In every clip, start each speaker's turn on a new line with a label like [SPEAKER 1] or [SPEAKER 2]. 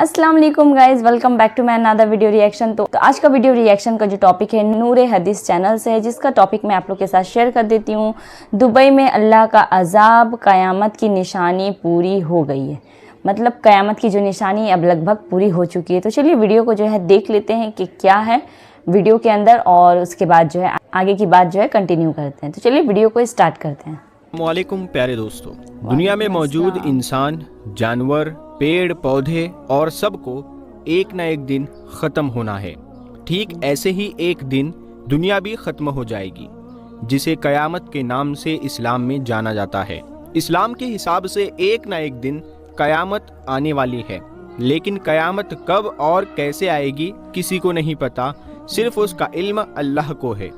[SPEAKER 1] अस्सलाम वालेकुम guys, welcome back to my another video reaction. तो आज का वीडियो रिएक्शन का जो टॉपिक है नूरे हदीस चैनल से है, जिसका टॉपिक मैं आप लोग के साथ शेयर कर देती हूँ। दुबई में अल्लाह का अजाब, क़यामत की निशानी पूरी हो गई है। मतलब क़यामत की जो निशानी अब लगभग पूरी हो चुकी है। तो चलिए वीडियो को जो है देख लेते हैं कि क्या है वीडियो के अंदर, और उसके बाद जो है आगे की बात जो है कंटिन्यू करते हैं। तो चलिए वीडियो को स्टार्ट करते हैं।
[SPEAKER 2] वालेकुम प्यारे दोस्तों, दुनिया में मौजूद इंसान, जानवर, पेड़ पौधे और सबको एक ना एक दिन ख़त्म होना है। ठीक ऐसे ही एक दिन दुनिया भी ख़त्म हो जाएगी, जिसे क़यामत के नाम से इस्लाम में जाना जाता है। इस्लाम के हिसाब से एक ना एक दिन क़यामत आने वाली है, लेकिन क़यामत कब और कैसे आएगी किसी को नहीं पता, सिर्फ उसका इल्म अल्लाह को है।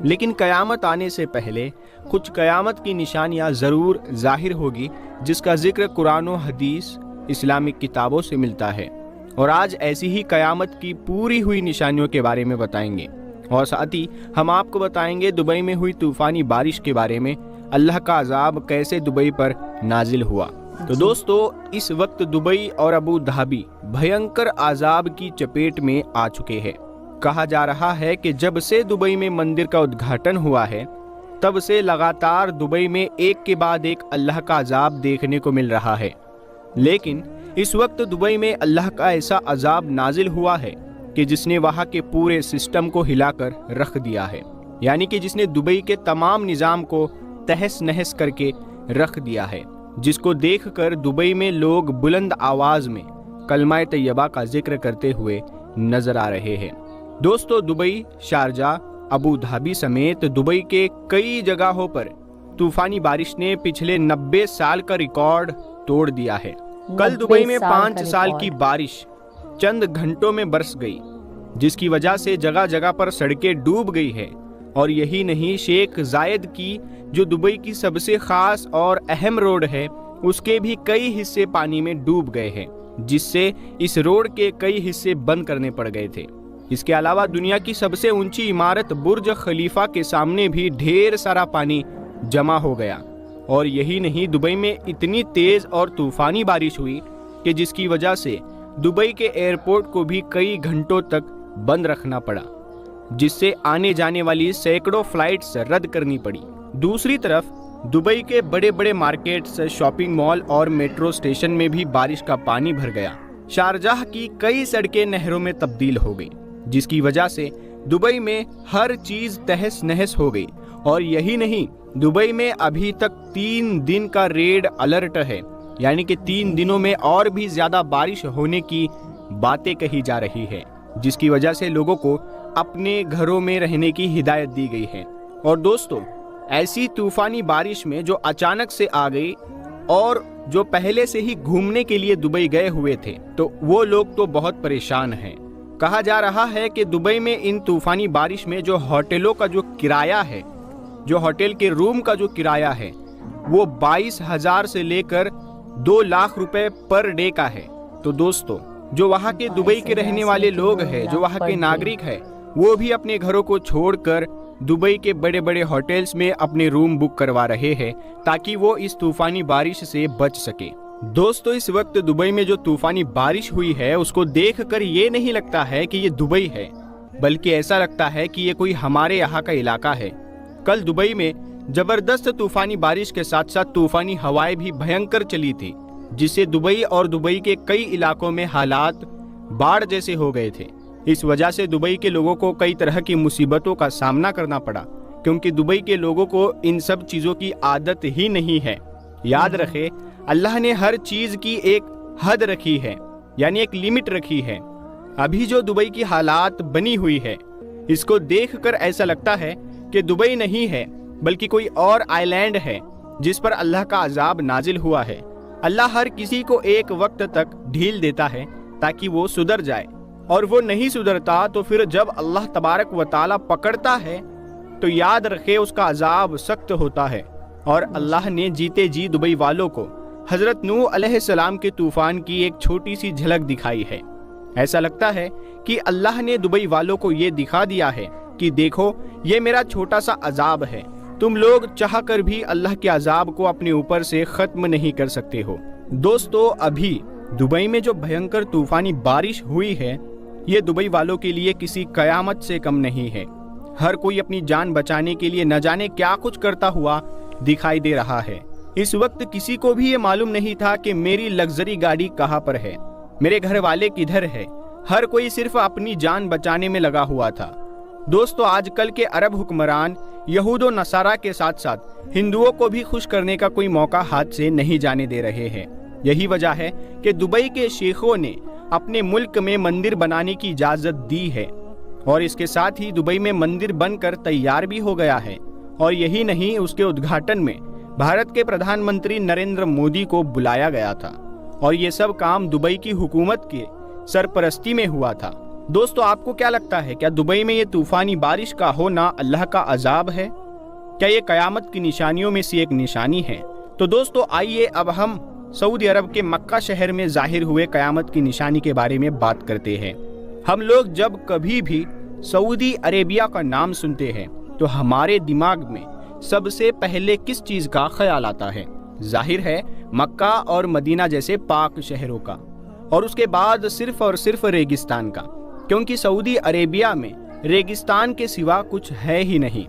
[SPEAKER 2] लेकिन क़यामत आने से पहले कुछ क़यामत की निशानियाँ ज़रूर ज़ाहिर होगी, जिसका ज़िक्र कुरान और हदीस इस्लामिक किताबों से मिलता है। और आज ऐसी ही क़यामत की पूरी हुई निशानियों के बारे में बताएंगे, और साथ ही हम आपको बताएंगे दुबई में हुई तूफ़ानी बारिश के बारे में, अल्लाह का अज़ाब कैसे दुबई पर नाजिल हुआ। तो दोस्तों, इस वक्त दुबई और अबू धाबी भयंकर अज़ाब की चपेट में आ चुके हैं। कहा जा रहा है कि जब से दुबई में मंदिर का उद्घाटन हुआ है, तब से लगातार दुबई में एक के बाद एक अल्लाह का अज़ाब देखने को मिल रहा है। लेकिन इस वक्त दुबई में अल्लाह का ऐसा अज़ाब नाजिल हुआ है कि जिसने वहाँ के पूरे सिस्टम को हिलाकर रख दिया है, यानी कि जिसने दुबई के तमाम निज़ाम को तहस नहस करके रख दिया है, जिसको देखकर दुबई में लोग बुलंद आवाज़ में कलमा तैयबा का जिक्र करते हुए नजर आ रहे हैं। दोस्तों, दुबई, शारजाह, अबू धाबी समेत दुबई के कई जगहों पर तूफानी बारिश ने पिछले 90 साल का रिकॉर्ड तोड़ दिया है। कल दुबई में 5 साल की बारिश चंद घंटों में बरस गई, जिसकी वजह से जगह जगह पर सड़कें डूब गई है। और यही नहीं, शेख जायद की जो दुबई की सबसे खास और अहम रोड है, उसके भी कई हिस्से पानी में डूब गए हैं, जिससे इस रोड के कई हिस्से बंद करने पड़ गए थे। इसके अलावा दुनिया की सबसे ऊंची इमारत बुर्ज खलीफा के सामने भी ढेर सारा पानी जमा हो गया। और यही नहीं, दुबई में इतनी तेज और तूफानी बारिश हुई कि जिसकी वजह से दुबई के एयरपोर्ट को भी कई घंटों तक बंद रखना पड़ा, जिससे आने जाने वाली सैकड़ों फ्लाइट्स रद्द करनी पड़ी। दूसरी तरफ दुबई के बड़े बड़े मार्केट्स, शॉपिंग मॉल और मेट्रो स्टेशन में भी बारिश का पानी भर गया। शारजाह की कई सड़कें नहरों में तब्दील हो गई, जिसकी वजह से दुबई में हर चीज तहस नहस हो गई। और यही नहीं, दुबई में अभी तक 3 दिन का रेड अलर्ट है, यानी कि 3 दिनों में और भी ज्यादा बारिश होने की बातें कही जा रही है, जिसकी वजह से लोगों को अपने घरों में रहने की हिदायत दी गई है। और दोस्तों, ऐसी तूफानी बारिश में जो अचानक से आ गई और जो पहले से ही घूमने के लिए दुबई गए हुए थे, तो वो लोग तो बहुत परेशान हैं। कहा जा रहा है कि दुबई में इन तूफानी बारिश में जो होटलों का जो किराया है, जो होटल के रूम का जो किराया है, वो 22,000 से लेकर 2 लाख रुपए पर डे का है। तो दोस्तों, जो वहाँ के दुबई के रहने वाले लोग हैं, जो वहाँ के नागरिक हैं, वो भी अपने घरों को छोड़कर दुबई के बड़े बड़े होटल्स में अपने रूम बुक करवा रहे हैं, ताकि वो इस तूफानी बारिश से बच सके। दोस्तों, इस वक्त दुबई में जो तूफानी बारिश हुई है, उसको देखकर ये नहीं लगता है कि ये दुबई है, बल्कि ऐसा लगता है कि ये कोई हमारे यहाँ का इलाका है। कल दुबई में जबरदस्त तूफानी बारिश के साथ साथ तूफानी हवाएं भी भयंकर चली थी, जिससे दुबई और दुबई के कई इलाकों में हालात बाढ़ जैसे हो गए थे। इस वजह से दुबई के लोगों को कई तरह की मुसीबतों का सामना करना पड़ा, क्योंकि दुबई के लोगों को इन सब चीज़ों की आदत ही नहीं है। याद रखें, अल्लाह ने हर चीज़ की एक हद रखी है, यानी एक लिमिट रखी है। अभी जो दुबई की हालात बनी हुई है, इसको देखकर ऐसा लगता है कि दुबई नहीं है, बल्कि कोई और आइलैंड है जिस पर अल्लाह का अजाब नाजिल हुआ है। अल्लाह हर किसी को एक वक्त तक ढील देता है ताकि वो सुधर जाए, और वो नहीं सुधरता तो फिर जब अल्लाह तबारक व ताला पकड़ता है तो याद रखे उसका अजाब सख्त होता है। और अल्लाह ने जीते जी दुबई वालों को हजरत नूह अलैहिस्सलाम के तूफान की एक छोटी सी झलक दिखाई है। ऐसा लगता है कि अल्लाह ने दुबई वालों को ये दिखा दिया है कि देखो, ये मेरा छोटा सा अजाब है, तुम लोग चाह कर भी अल्लाह के अजाब को अपने ऊपर से खत्म नहीं कर सकते हो। दोस्तों, अभी दुबई में जो भयंकर तूफानी बारिश हुई है, ये दुबई वालों के लिए किसी कयामत से कम नहीं है। हर कोई अपनी जान बचाने के लिए न जाने क्या कुछ करता हुआ दिखाई दे रहा है। इस वक्त किसी को भी ये मालूम नहीं था कि मेरी लग्जरी गाड़ी कहाँ पर है, मेरे घर वाले किधर है। हर कोई सिर्फ अपनी जान बचाने में लगा हुआ था। दोस्तों, आजकल के अरब हुक्मरान यहूद और नसारा के साथ साथ हिंदुओं को भी खुश करने का कोई मौका हाथ से नहीं जाने दे रहे हैं। यही वजह है कि दुबई के शेखों ने अपने मुल्क में मंदिर बनाने की इजाजत दी है और इसके साथ ही दुबई में मंदिर बनकर तैयार भी हो गया है। और यही नहीं, उसके उद्घाटन में भारत के प्रधानमंत्री नरेंद्र मोदी को बुलाया गया था और ये सब काम दुबई की हुकूमत के सरपरस्ती में हुआ था। दोस्तों, आपको क्या लगता है, क्या दुबई में ये तूफानी बारिश का होना अल्लाह का अजाब है? क्या ये कयामत की निशानियों में से एक निशानी है? तो दोस्तों, आइए अब हम सऊदी अरब के मक्का शहर में जाहिर हुए कयामत की निशानी के बारे में बात करते हैं। हम लोग जब कभी भी सऊदी अरेबिया का नाम सुनते हैं तो हमारे दिमाग में सबसे पहले किस चीज का ख्याल आता है? जाहिर है मक्का और मदीना जैसे पाक शहरों का, और उसके बाद सिर्फ और सिर्फ रेगिस्तान का, क्योंकि सऊदी अरेबिया में रेगिस्तान के सिवा कुछ है ही नहीं।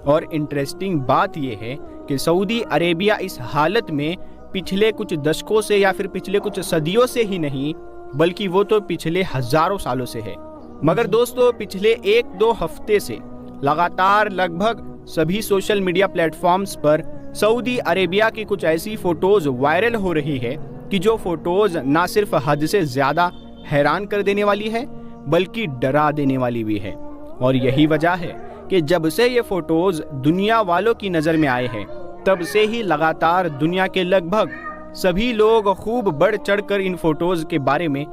[SPEAKER 2] और इंटरेस्टिंग बात यह है कि सऊदी अरेबिया इस हालत में पिछले कुछ दशकों से या फिर पिछले कुछ सदियों से ही नहीं, बल्कि वो तो पिछले हजारों सालों से है। मगर दोस्तों, पिछले 1-2 हफ्ते से लगातार लगभग सभी सोशल मीडिया प्लेटफॉर्म्स पर सऊदी अरेबिया की कुछ ऐसी फोटोज वायरल हो रही है कि जो फोटोज ना सिर्फ हद से ज्यादा हैरान कर देने वाली है, बल्कि डरा देने वाली भी है। और यही वजह है कि जब से ये फोटोज दुनिया वालों की नजर में आए हैं, तब से ही लगातार दुनिया के लगभग सभी लोग खूब बढ़ चढ़कर इन फोटोज के बारे में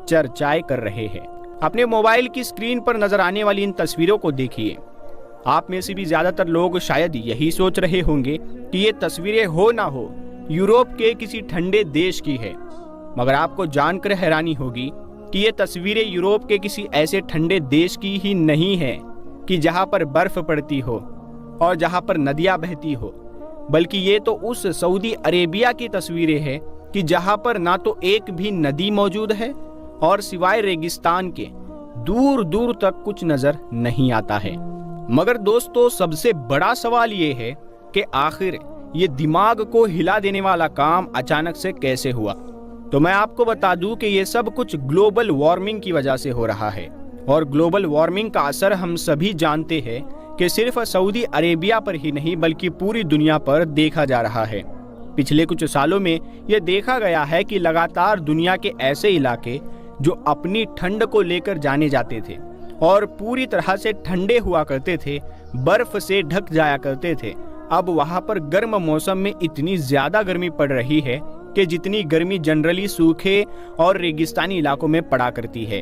[SPEAKER 2] चर्चाएं कर रहे हैं। अपने मोबाइल की स्क्रीन पर नजर आने वाली इन तस्वीरों को देखिए। आप में से भी ज्यादातर लोग शायद यही सोच रहे होंगे कि ये तस्वीरें हो ना हो यूरोप के किसी ठंडे देश की है, मगर आपको जानकर हैरानी होगी कि ये तस्वीरें यूरोप के किसी ऐसे ठंडे देश की ही नहीं है कि जहां पर बर्फ पड़ती हो और जहां पर नदियां बहती हो, बल्कि ये तो उस सऊदी अरेबिया की तस्वीरें हैं कि जहां पर ना तो एक भी नदी मौजूद है और सिवाय रेगिस्तान के दूर दूर तक कुछ नजर नहीं आता है। मगर दोस्तों, सबसे बड़ा सवाल ये है कि आखिर ये दिमाग को हिला देने वाला काम अचानक से कैसे हुआ? तो मैं आपको बता दूं कि ये सब कुछ ग्लोबल वार्मिंग की वजह से हो रहा है। और ग्लोबल वार्मिंग का असर हम सभी जानते हैं कि सिर्फ सऊदी अरेबिया पर ही नहीं, बल्कि पूरी दुनिया पर देखा जा रहा है। पिछले कुछ सालों में यह देखा गया है कि लगातार दुनिया के ऐसे इलाके जो अपनी ठंड को लेकर जाने जाते थे और पूरी तरह से ठंडे हुआ करते थे, बर्फ से ढक जाया करते थे, अब वहां पर गर्म मौसम में इतनी ज्यादा गर्मी पड़ रही है कि जितनी गर्मी जनरली सूखे और रेगिस्तानी इलाकों में पड़ा करती है।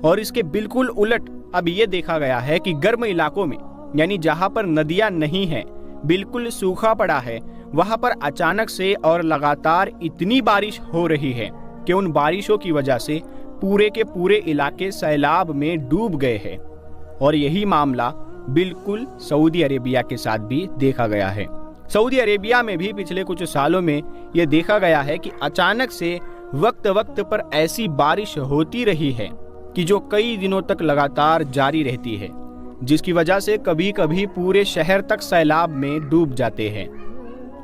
[SPEAKER 2] और इसके बिल्कुल उलट अब ये देखा गया है कि गर्म इलाकों में, यानी जहां पर नदियां नहीं है, बिल्कुल सूखा पड़ा है, वहां पर अचानक से और लगातार इतनी बारिश हो रही है कि उन बारिशों की वजह से पूरे के पूरे इलाके सैलाब में डूब गए हैं। और यही मामला बिल्कुल सऊदी अरेबिया के साथ भी देखा गया है। सऊदी अरेबिया में भी पिछले कुछ सालों में यह देखा गया है कि अचानक से वक्त वक्त पर ऐसी बारिश होती रही है कि जो कई दिनों तक लगातार जारी रहती है, जिसकी वजह से कभी कभी पूरे शहर तक सैलाब में डूब जाते हैं।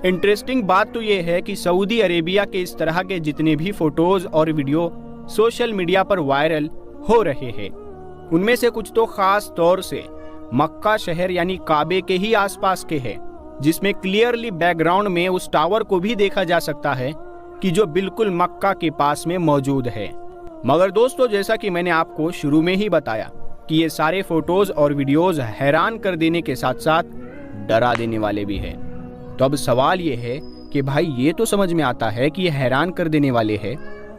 [SPEAKER 2] इंटरेस्टिंग बात तो यह है कि सऊदी अरेबिया के इस तरह के जितने भी फोटोज और वीडियो सोशल मीडिया पर वायरल हो रहे हैं, उनमें से कुछ तो खास तौर से मक्का शहर यानी काबे के ही आसपास के हैं, जिसमें क्लियरली बैकग्राउंड में उस टावर को भी देखा जा सकता है कि जो बिल्कुल मक्का के पास में मौजूद है। मगर दोस्तों, जैसा कि मैंने आपको शुरू में ही बताया कि ये सारे फोटोज और वीडियोज हैरान कर देने के साथ साथ डरा देने वाले भी हैं। तो अब सवाल ये है कि भाई, ये तो समझ में आता है कि ये हैरान कर देने वाले हैं,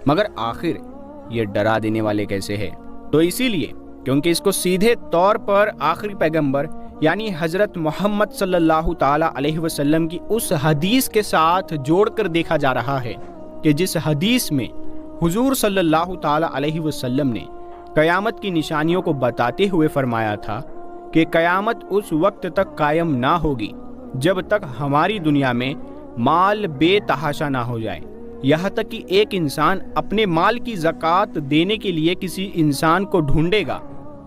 [SPEAKER 2] मगर आखिर ये डरा देने वाले कैसे हैं? तो इसीलिए क्योंकि इसको सीधे तौर पर आखिरी पैगंबर यानी हजरत मोहम्मद सल्लल्लाहु ताला अलैहि वसल्लम की उस हदीस के साथ जोड़कर देखा जा रहा है कि जिस हदीस में हुजूर सल्लल्लाहु ताला अलैहि वसल्लम ने कयामत की निशानियों को बताते हुए फरमाया था कि कयामत उस वक्त तक कायम ना होगी जब तक हमारी दुनिया में माल बेतहाशा ना हो जाए। यहाँ तक कि एक इंसान अपने माल की ज़कात देने के लिए किसी इंसान को ढूंढेगा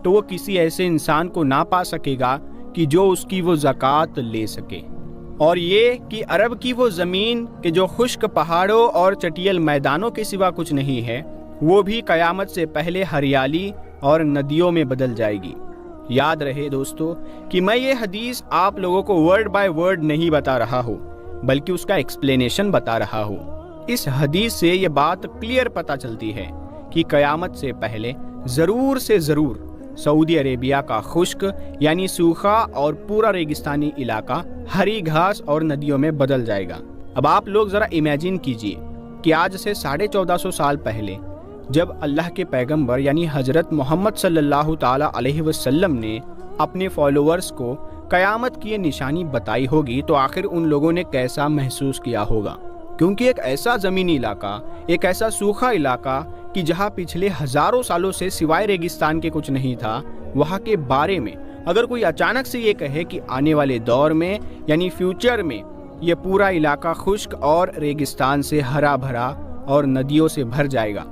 [SPEAKER 2] तो वो किसी ऐसे इंसान को ना पा सकेगा कि जो उसकी वो ज़कात ले सके। और ये कि अरब की वो ज़मीन के जो खुश्क पहाड़ों और चटियल मैदानों के सिवा कुछ नहीं है, वो भी क़यामत से पहले हरियाली और नदियों में बदल जाएगी। याद रहे दोस्तों कि मैं ये हदीस आप लोगों को वर्ड बाय वर्ड नहीं बता रहा हूँ, बल्कि उसका एक्सप्लेनेशन बता रहा हूँ। इस हदीस से ये बात क्लियर पता चलती है कि क़यामत से पहले ज़रूर से ज़रूर सऊदी अरेबिया का खुश्क यानी सूखा और पूरा रेगिस्तानी इलाका हरी घास और नदियों में बदल जाएगा। अब आप लोग ज़रा इमेजिन कीजिए कि आज से 1450 साल पहले जब अल्लाह के पैगंबर यानी हज़रत मोहम्मद सल्लल्लाहु ताला अलैहि वसल्लम ने अपने फॉलोअर्स को क़यामत की ये निशानी बताई होगी तो आखिर उन लोगों ने कैसा महसूस किया होगा। क्योंकि एक ऐसा ज़मीनी इलाका, एक ऐसा सूखा इलाका कि जहाँ पिछले हज़ारों सालों से सिवाय रेगिस्तान के कुछ नहीं था, वहाँ के बारे में अगर कोई अचानक से ये कहे कि आने वाले दौर में यानी फ्यूचर में ये पूरा इलाका खुश्क और रेगिस्तान से हरा भरा और नदियों से भर जाएगा,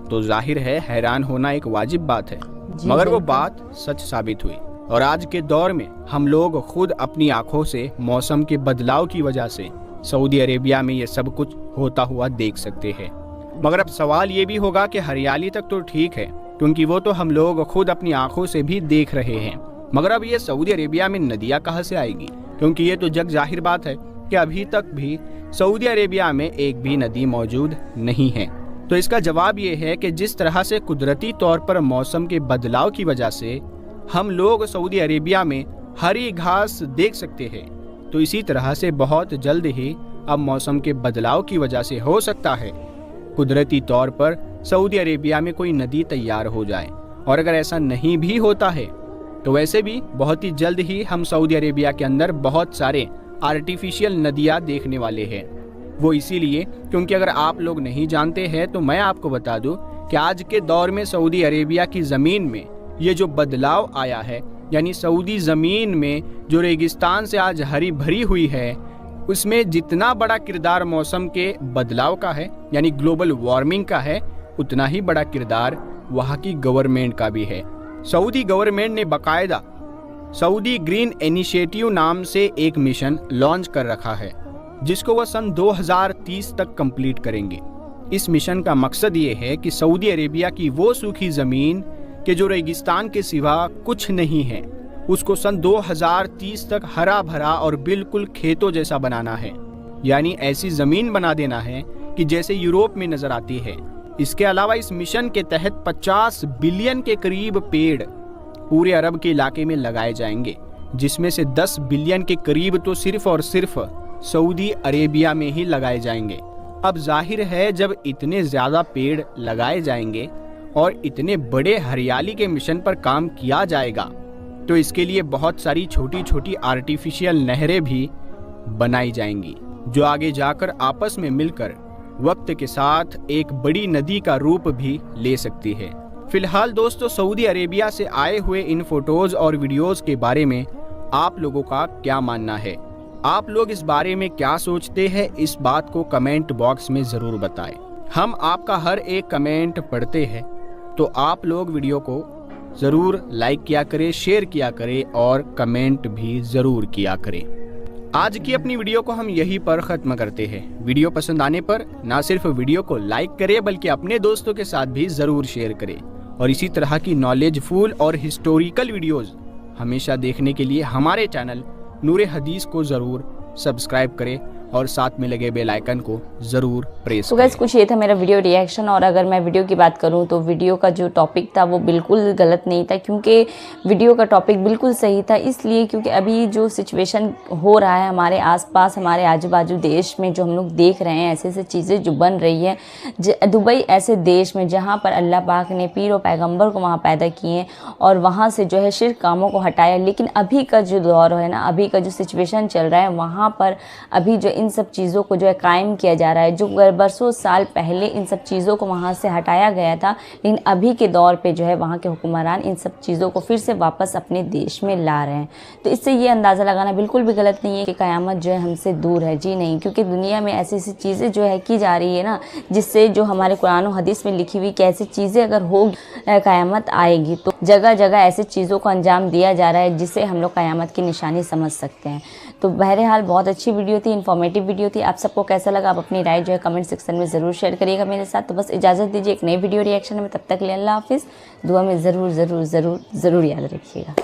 [SPEAKER 2] तो जाहिर है हैरान होना एक वाजिब बात है। मगर वो बात सच साबित हुई और आज के दौर में हम लोग खुद अपनी आंखों से मौसम के बदलाव की वजह से सऊदी अरेबिया में ये सब कुछ होता हुआ देख सकते हैं। मगर अब सवाल ये भी होगा कि हरियाली तक तो ठीक है, क्योंकि वो तो हम लोग खुद अपनी आंखों से भी देख रहे हैं, मगर अब ये सऊदी अरेबिया में नदियाँ कहाँ से आएगी? क्योंकि ये तो जग जाहिर बात है कि अभी तक भी सऊदी अरेबिया में एक भी नदी मौजूद नहीं है। तो इसका जवाब ये है कि जिस तरह से कुदरती तौर पर मौसम के बदलाव की वजह से हम लोग सऊदी अरेबिया में हरी घास देख सकते हैं, तो इसी तरह से बहुत जल्द ही अब मौसम के बदलाव की वजह से हो सकता है कुदरती तौर पर सऊदी अरेबिया में कोई नदी तैयार हो जाए। और अगर ऐसा नहीं भी होता है तो वैसे भी बहुत ही जल्द ही हम सऊदी अरेबिया के अंदर बहुत सारे आर्टिफिशियल नदियाँ देखने वाले हैं। वो इसीलिए क्योंकि अगर आप लोग नहीं जानते हैं तो मैं आपको बता दूं कि आज के दौर में सऊदी अरेबिया की ज़मीन में ये जो बदलाव आया है, यानी सऊदी ज़मीन में जो रेगिस्तान से आज हरी भरी हुई है, उसमें जितना बड़ा किरदार मौसम के बदलाव का है यानी ग्लोबल वार्मिंग का है, उतना ही बड़ा किरदार वहाँ की गवर्नमेंट का भी है। सऊदी गवर्नमेंट ने बाकायदा सऊदी ग्रीन इनिशिएटिव नाम से एक मिशन लॉन्च कर रखा है, जिसको वह सन 2030 तक कंप्लीट करेंगे। इस मिशन का मकसद ये है कि सऊदी अरेबिया की वो सूखी ज़मीन के जो रेगिस्तान के सिवा कुछ नहीं है, उसको सन 2030 तक हरा भरा और बिल्कुल खेतों जैसा बनाना है, यानी ऐसी ज़मीन बना देना है कि जैसे यूरोप में नज़र आती है। इसके अलावा इस मिशन के तहत 50 बिलियन के करीब पेड़ पूरे अरब के इलाके में लगाए जाएंगे, जिसमें से 10 बिलियन के करीब तो सिर्फ और सिर्फ सऊदी अरेबिया में ही लगाए जाएंगे। अब जाहिर है जब इतने ज़्यादा पेड़ लगाए जाएंगे और इतने बड़े हरियाली के मिशन पर काम किया जाएगा तो इसके लिए बहुत सारी छोटी छोटी आर्टिफिशियल नहरें भी बनाई जाएंगी, जो आगे जाकर आपस में मिलकर वक्त के साथ एक बड़ी नदी का रूप भी ले सकती है। फिलहाल दोस्तों, सऊदी अरेबिया से आए हुए इन फोटोज़ और वीडियोज़ के बारे में आप लोगों का क्या मानना है? आप लोग इस बारे में क्या सोचते हैं? इस बात को कमेंट बॉक्स में ज़रूर बताएं। हम आपका हर एक कमेंट पढ़ते हैं, तो आप लोग वीडियो को ज़रूर लाइक किया करें, शेयर किया करें और कमेंट भी ज़रूर किया करें। आज की अपनी वीडियो को हम यहीं पर ख़त्म करते हैं। वीडियो पसंद आने पर ना सिर्फ वीडियो को लाइक करें बल्कि अपने दोस्तों के साथ भी ज़रूर शेयर करें। और इसी तरह की नॉलेजफुल और हिस्टोरिकल वीडियोज़ हमेशा देखने के लिए हमारे चैनल नूरे हदीस को ज़रूर सब्सक्राइब करें और साथ में लगे बेल आइकन को ज़रूर प्रेस
[SPEAKER 1] तो गाइस, कुछ ये था मेरा वीडियो रिएक्शन। और अगर मैं वीडियो की बात करूं तो वीडियो का जो टॉपिक था वो बिल्कुल गलत नहीं था, क्योंकि वीडियो का टॉपिक बिल्कुल सही था। इसलिए क्योंकि अभी जो सिचुएशन हो रहा है हमारे आसपास, हमारे आजू बाजू देश में, जो हम लोग देख रहे हैं, ऐसे ऐसे चीज़ें जो बन रही है। दुबई ऐसे देश में जहाँ पर अल्लाह पाक ने पीर और पैगम्बर को वहाँ पैदा किए और वहाँ से जो है शिर्क कामों को हटाया, लेकिन अभी का जो दौर है ना, अभी का जो सिचुएशन चल रहा है, वहाँ पर अभी जो इन सब चीज़ों को जो है कायम किया जा रहा है, जो बरसों साल पहले इन सब चीज़ों को वहाँ से हटाया गया था, लेकिन अभी के दौर पे जो है वहाँ के हुक्मरान इन सब चीज़ों को फिर से वापस अपने देश में ला रहे हैं। तो इससे ये अंदाज़ा लगाना बिल्कुल भी गलत नहीं है कि क़यामत जो है हमसे दूर है। जी नहीं, क्योंकि दुनिया में ऐसी ऐसी चीज़ें जो है की जा रही है ना, जिससे जो हमारे कुरान और हदीस में लिखी हुई कि ऐसी चीज़ें अगर हो क़यामत आएगी तो जगह जगह ऐसी चीज़ों को अंजाम दिया जा रहा है जिसे हम लोग क़यामत की निशानी समझ सकते हैं। तो बहरहाल बहुत अच्छी वीडियो थी, इन्फॉर्मेटिव वीडियो थी। आप सबको कैसा लगा आप अपनी राय जो है कमेंट सेक्शन में ज़रूर शेयर करिएगा मेरे साथ। तो बस इजाज़त दीजिए एक नई वीडियो रिएक्शन में, तब तक के लिए अल्लाह हाफिज़। दुआ में ज़रूर ज़रूर ज़रूर ज़रूर याद रखिएगा।